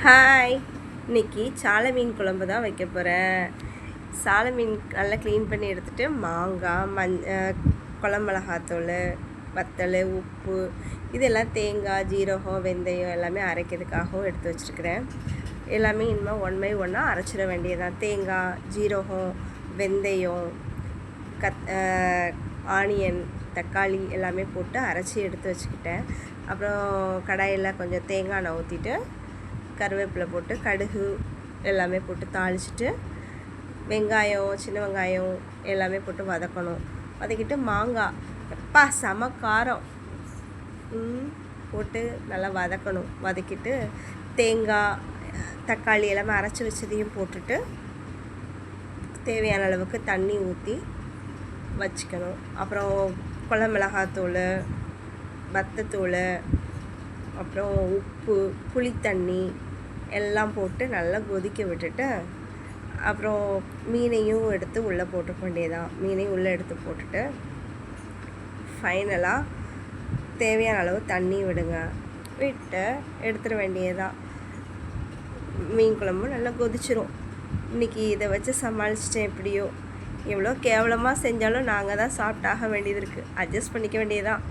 Hi, இன்னைக்கு சாலை மீன் குழம்பு தான் வைக்க போகிறேன். சாலை மீன் நல்லா க்ளீன் பண்ணி எடுத்துகிட்டு மாங்காய், குழம்பு மிளகாத்தூள், வத்தல், உப்பு இதெல்லாம் தேங்காய், ஜீரகம், வெந்தயம் எல்லாமே அரைக்கிறதுக்காகவும் எடுத்து வச்சுருக்கிறேன். எல்லாமே இனிமேல் ஒன் பை ஒன்னாக அரைச்சிட வேண்டியதுதான். தேங்காய், ஜீரகம், வெந்தயம், ஆனியன், தக்காளி எல்லாமே போட்டு அரைச்சி எடுத்து வச்சுக்கிட்டேன். அப்புறம் கடாயில் கொஞ்சம் தேங்காய் எண்ணெய் ஊற்றிட்டு கருவேப்பிலை போட்டு கடுகு எல்லாமே போட்டு தாளிச்சிட்டு வெங்காயம், சின்ன வெங்காயம் எல்லாமே போட்டு வதக்கணும். வதக்கிட்டு மாங்காய் செம காரம் போட்டு நல்லா வதக்கணும். வதக்கிட்டு தேங்காய், தக்காளி எல்லாமே அரைச்சி வச்சதையும் போட்டுட்டு தேவையான அளவுக்கு தண்ணி ஊற்றி வச்சுக்கணும். அப்புறம் குழம்பு மிளகாத்தூள், வத்தத்தூள், அப்புறம் உப்பு, புளித்தண்ணி எல்லாம் போட்டு நல்லா கொதிக்க விட்டுட்டு அப்புறம் மீனையும் எடுத்து உள்ளே போட்டுக்க வேண்டியதான். மீனையும் உள்ளே எடுத்து போட்டுட்டு ஃபைனலாக தேவையான அளவு தண்ணி விடுங்க. விட்டு எடுத்துட வேண்டியதான். மீன் குழம்பு நல்லா கொதிச்சிரும். இன்றைக்கி இதை வச்சு சமாளிச்சிட்டேன். எப்படியோ எவ்வளோ கேவலமாக செஞ்சாலும் நாங்கள் தான் சாப்பிட்டாக வேண்டியது இருக்குது. அட்ஜஸ்ட் பண்ணிக்க வேண்டியதான்.